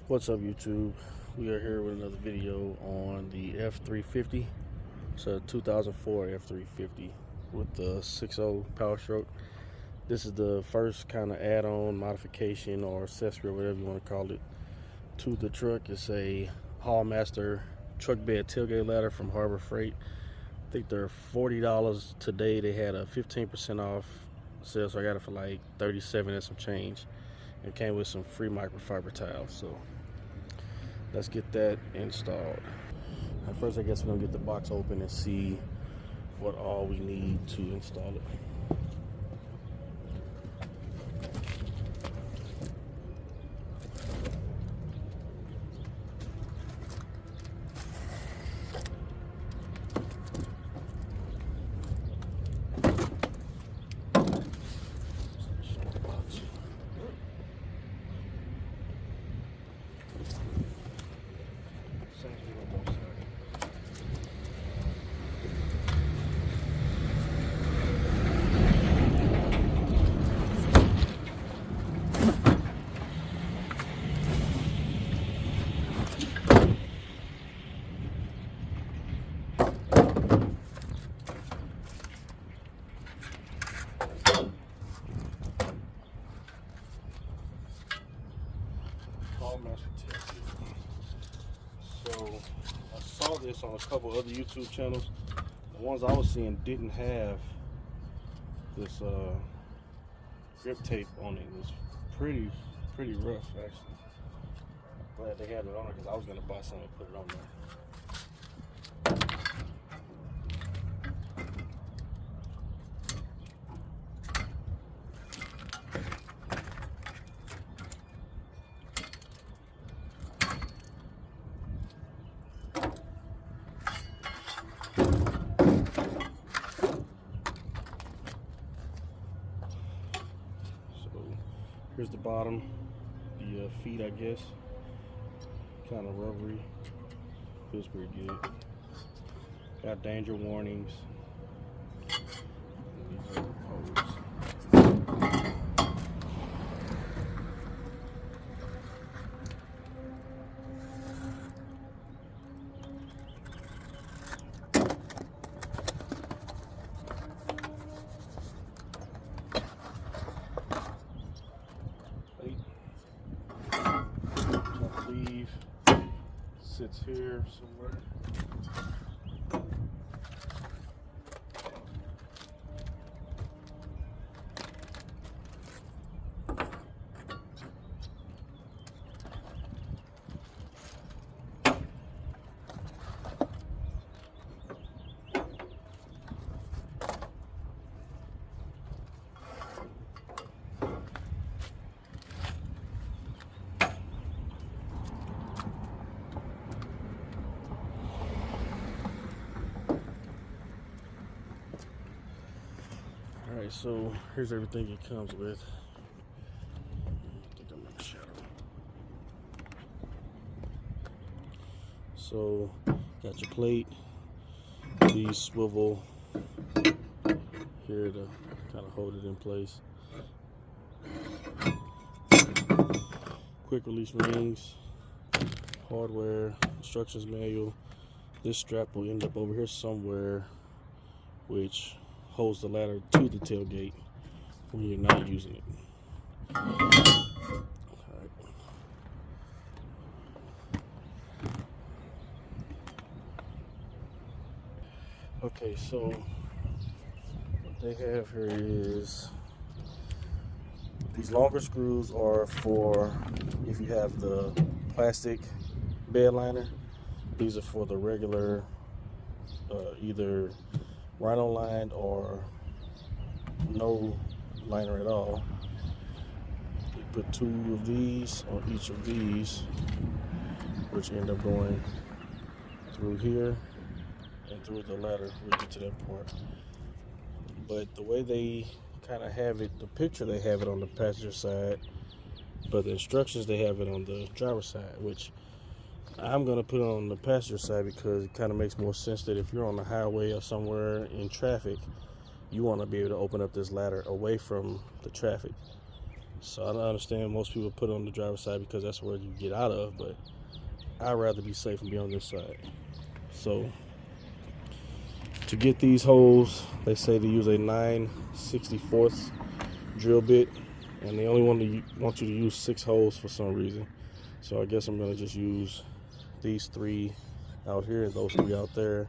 What's up, YouTube? We are here with another video on the F350. It's a 2004 F350 with the 6.0 power stroke. This is the first kind of add-on modification or accessory, or whatever you want to call it, to the truck. It's a Hallmaster truck bed tailgate ladder from Harbor Freight. I think they're $40 today. They had a 15% off sale, so I got it for like $37 and some change. It came with some free microfiber tiles. So let's get that installed. At first, I guess we're gonna get the box open and see what all we need to install it. So I saw this on a couple other YouTube channels. The ones I was seeing didn't have this grip tape on it. It was pretty rough, actually. I'm glad they had it on it because I was gonna buy some and put it on there. Here's the bottom, the feet, I guess, kind of rubbery, feels pretty good. Got danger warnings. These are the poles. Sits here somewhere. Alright, so here's everything it comes with. I think I'm in the shadow. So, got your plate, these swivel here to kind of hold it in place. Quick release rings, hardware, instructions manual. This strap will end up over here somewhere, which holds the ladder to the tailgate when you're not using it. Alright. Okay, so what they have here is these longer screws are for if you have the plastic bed liner. These are for the regular either rhino lined or no liner at all. You put two of these on each of these, which end up going through here and through the ladder. We'll get to that part. But the way they kind of have it, the picture they have it on the passenger side, but the instructions they have it on the driver's side, which I'm gonna put it on the passenger side because it kind of makes more sense that if you're on the highway or somewhere in traffic, you want to be able to open up this ladder away from the traffic. So I don't understand most people put it on the driver's side because that's where you get out of, but I'd rather be safe and be on this side. So to get these holes, they say to use a 9/64 drill bit, and they only want you to use 6 holes for some reason. So I guess I'm gonna just use these 3 out here and those 3 out there,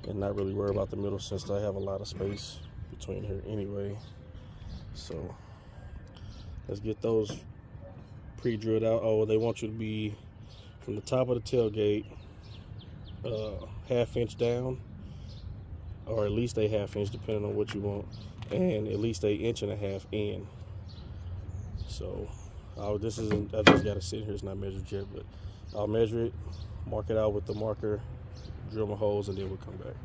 and not really worry about the middle since I have a lot of space between here anyway. So let's get those pre-drilled out. Oh, they want you to be from the top of the tailgate, 1/2 inch down, or at least a 1/2 inch depending on what you want, and at least 1.5 inches in. So this isn't, I just got to sit here, it's not measured yet, but I'll measure it, mark it out with the marker, drill my holes, and then we'll come back.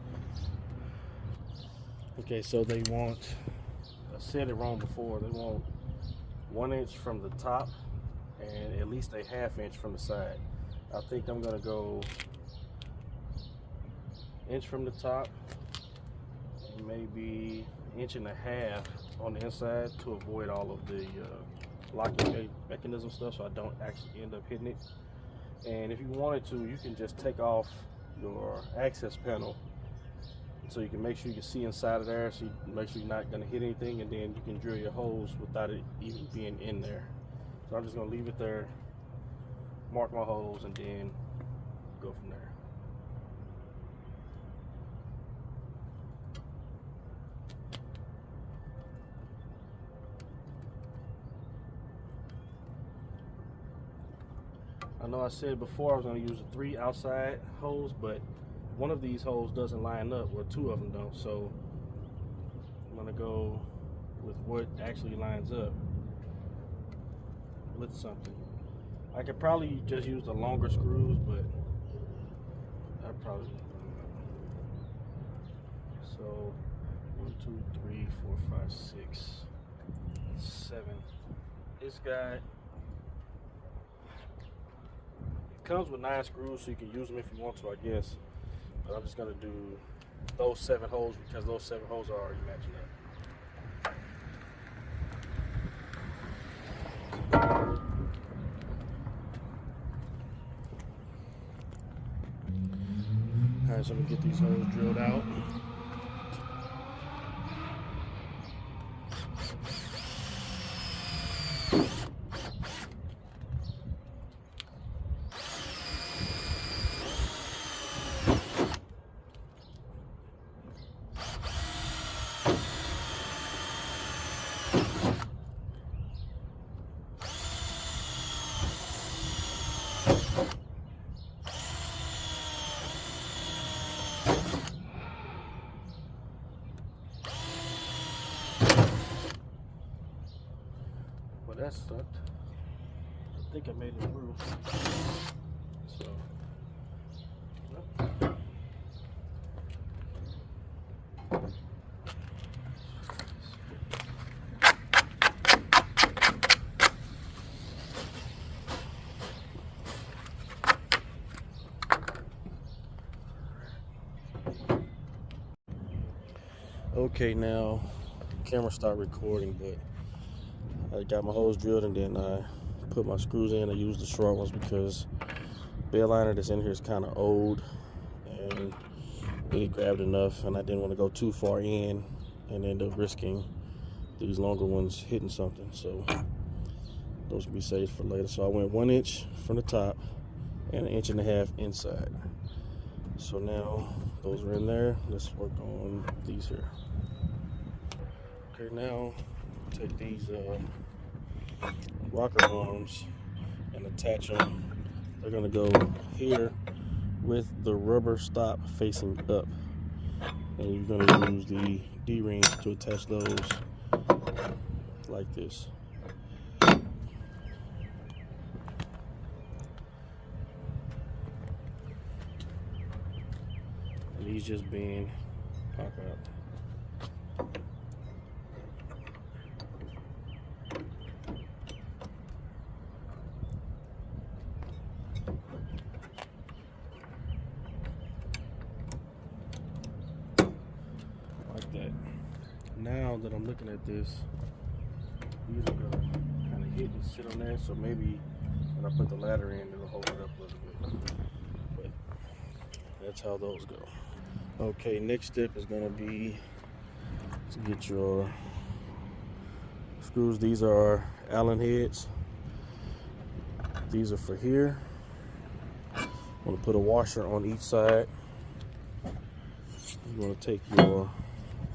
Okay, so they want, I said it wrong before, they want 1 inch from the top and at least a 1/2 inch from the side. I think I'm gonna go inch from the top and maybe 1.5 inches on the inside to avoid all of the locking mechanism stuff, so I don't actually end up hitting it. And if you wanted to, you can just take off your access panel so you can make sure you can see inside of there, so you make sure you're not going to hit anything, and then you can drill your holes without it even being in there. So I'm just going to leave it there, mark my holes, and then go from there. I know I said before I was going to use the 3 outside holes, but one of these holes doesn't line up, or 2 of them don't, so I'm going to go with what actually lines up with something. I could probably just use the longer screws, but I probably, so 1, 2, 3, 4, 5, 6, 7. This guy, comes with 9 screws, so you can use them if you want to, I guess. But I'm just gonna do those 7 holes because those 7 holes are already matching up. Alright, so I'm gonna get these holes drilled out. Well, that sucked. I think I made it through. So, well. Okay, now camera stopped recording, but I got my holes drilled and then I put my screws in. I used the short ones because bed liner that's in here is kind of old and it grabbed enough, and I didn't want to go too far in and end up risking these longer ones hitting something. So those can be saved for later. So I went 1 inch from the top and 1.5 inches inside. So now those are in there. Let's work on these here. Okay, now take these rocker arms and attach them. They're gonna go here with the rubber stop facing up, and you're gonna use the D-rings to attach those like this. And these just bend, pop out. Like that. Now that I'm looking at this, these are gonna kind of hit and sit on there, so maybe when I put the ladder in, it'll hold it up a little bit. But that's how those go. Okay, next step is gonna be to get your screws. These are Allen heads. These are for here. I'm gonna put a washer on each side. You want to take your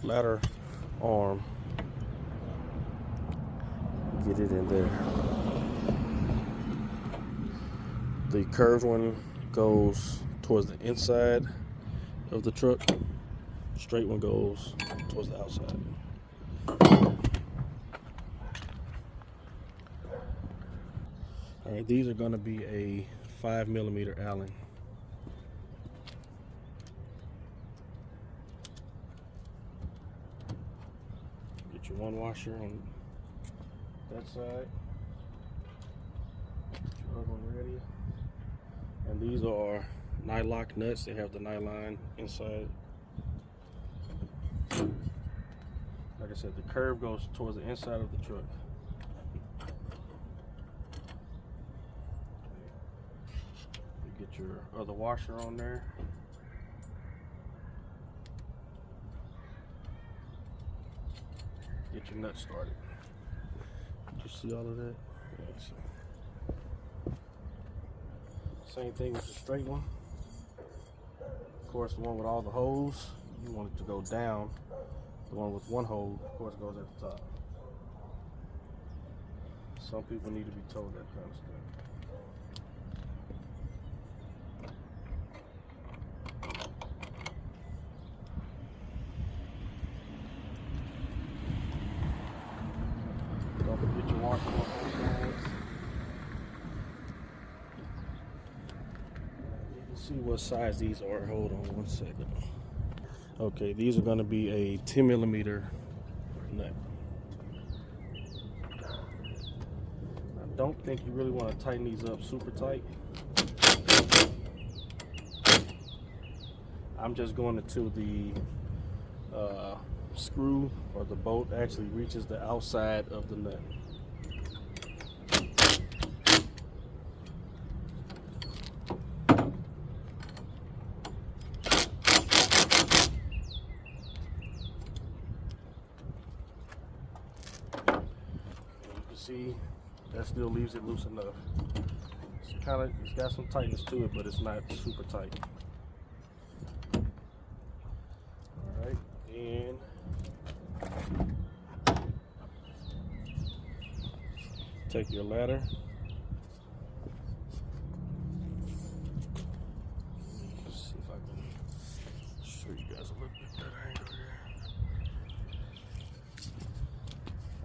ladder arm, get it in there. The curved one goes towards the inside of the truck. Straight one goes towards the outside. All right, these are going to be a 5mm Allen. Get your one washer on that side. Get your other one ready. And these are nylock nuts. They have the nylon inside. Like I said, the curve goes towards the inside of the truck. You get your other washer on there. Get your nuts started. Did you see all of that? Yeah, so. Same thing with the straight one. Of course, the one with all the holes, you want it to go down. The one with one hole, of course, goes at the top. Some people need to be told that kind of stuff. Don't forget your washer on both sides. You can see what size these are. Hold on one second. Okay, these are going to be a 10mm nut. I don't think you really want to tighten these up super tight. I'm just going until the screw or the bolt actually reaches the outside of the nut. See, that still leaves it loose enough. It's got some tightness to it, but it's not super tight. All right, and take your ladder. Let's see if I can show you guys a little bit better angle here.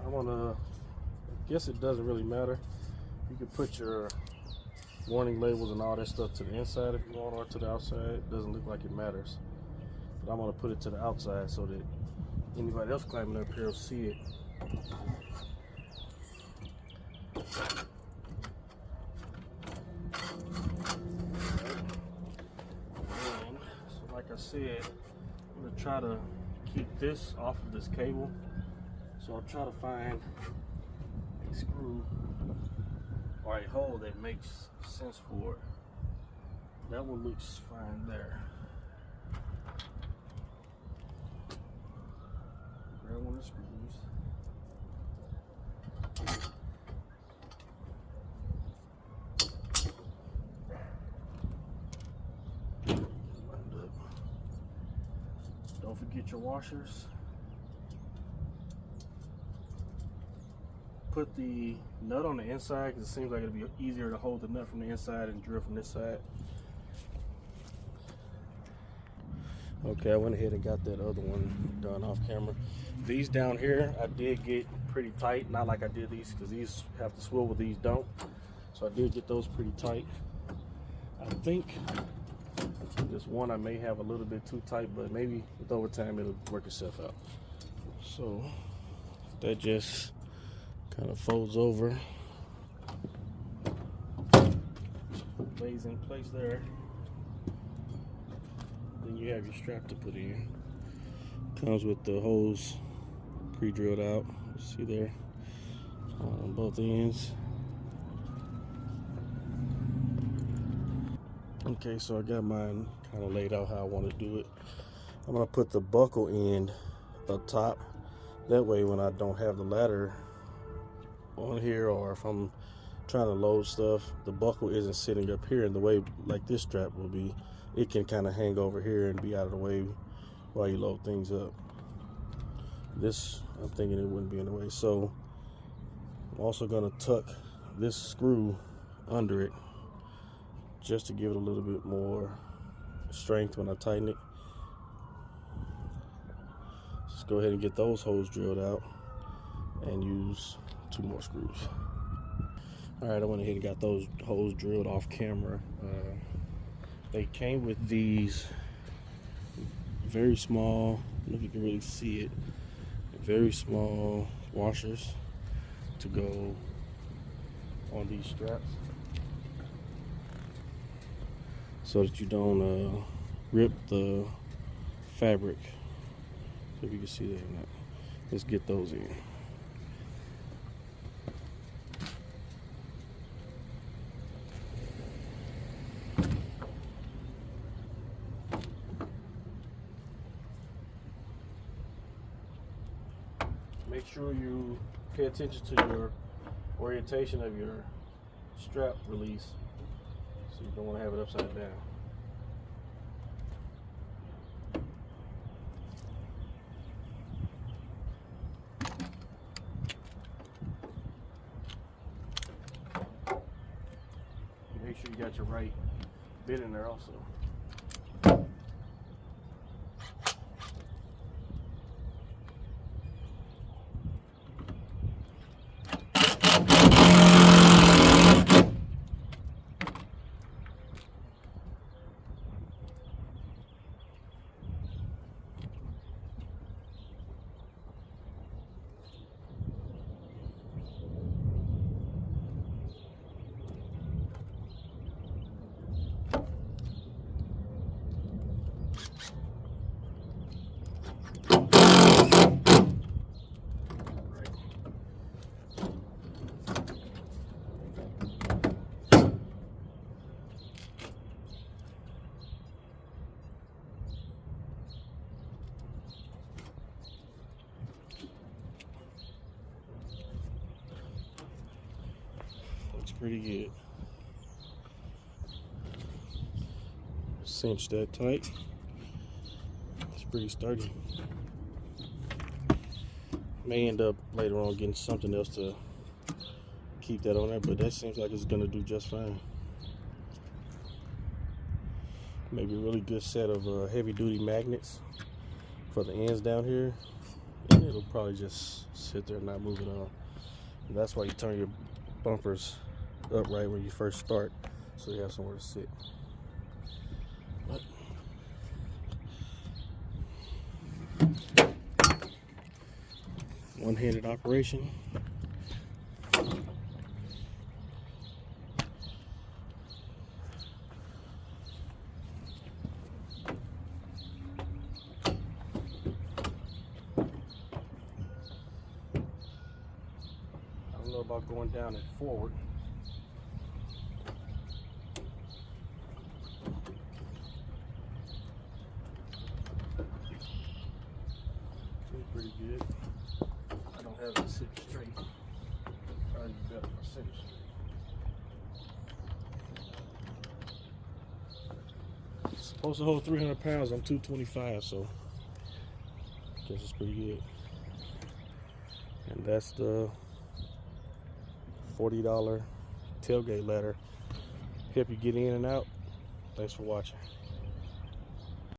I wanna. I guess it doesn't really matter. You can put your warning labels and all that stuff to the inside if you want, or to the outside. It doesn't look like it matters. But I'm gonna put it to the outside so that anybody else climbing up here will see it. And so like I said, I'm gonna try to keep this off of this cable. So I'll try to find a screw or a hole that makes sense for it. That one looks fine there. Grab one of the screws. Don't forget your washers. Put the nut on the inside because it seems like it'll be easier to hold the nut from the inside and drill from this side. Okay, I went ahead and got that other one done off camera. These down here, I did get pretty tight. Not like I did these because these have to swivel, these don't. So I did get those pretty tight. I think this one I may have a little bit too tight, but maybe with overtime it'll work itself out. So that just kind of folds over, lays in place there. Then you have your strap to put in. Comes with the hose pre-drilled out. See there. on both ends. Okay, so I got mine kind of laid out how I want to do it. I'm going to put the buckle end up top. That way when I don't have the ladder on here, or if I'm trying to load stuff, the buckle isn't sitting up here in the way like this strap will be. It can kind of hang over here and be out of the way while you load things up. This, I'm thinking it wouldn't be in the way. So I'm also going to tuck this screw under it just to give it a little bit more strength when I tighten it. Just go ahead and get those holes drilled out and use 2 more screws. Alright, I went ahead and got those holes drilled off camera. They came with these very small, I don't know if you can really see it, very small washers to go on these straps, so that you don't rip the fabric. So if you can see that or not. Let's get those in. Make sure you pay attention to your orientation of your strap release, so you don't want to have it upside down. Make sure you got your right bit in there also. Looks pretty good. Cinch that tight. It's pretty sturdy. May end up later on getting something else to keep that on there, but that seems like it's gonna do just fine. Maybe a really good set of heavy duty magnets for the ends down here, and it'll probably just sit there and not move at all. And that's why you turn your bumpers upright when you first start, so you have somewhere to sit. But one-handed operation. I don't know about going down it forward. Pretty good. I don't have it sit straight. Probably better if I sit it straight. It's supposed to hold 300 pounds. I'm 225, so I guess it's pretty good. And that's the $40 tailgate ladder. Help you get in and out. Thanks for watching.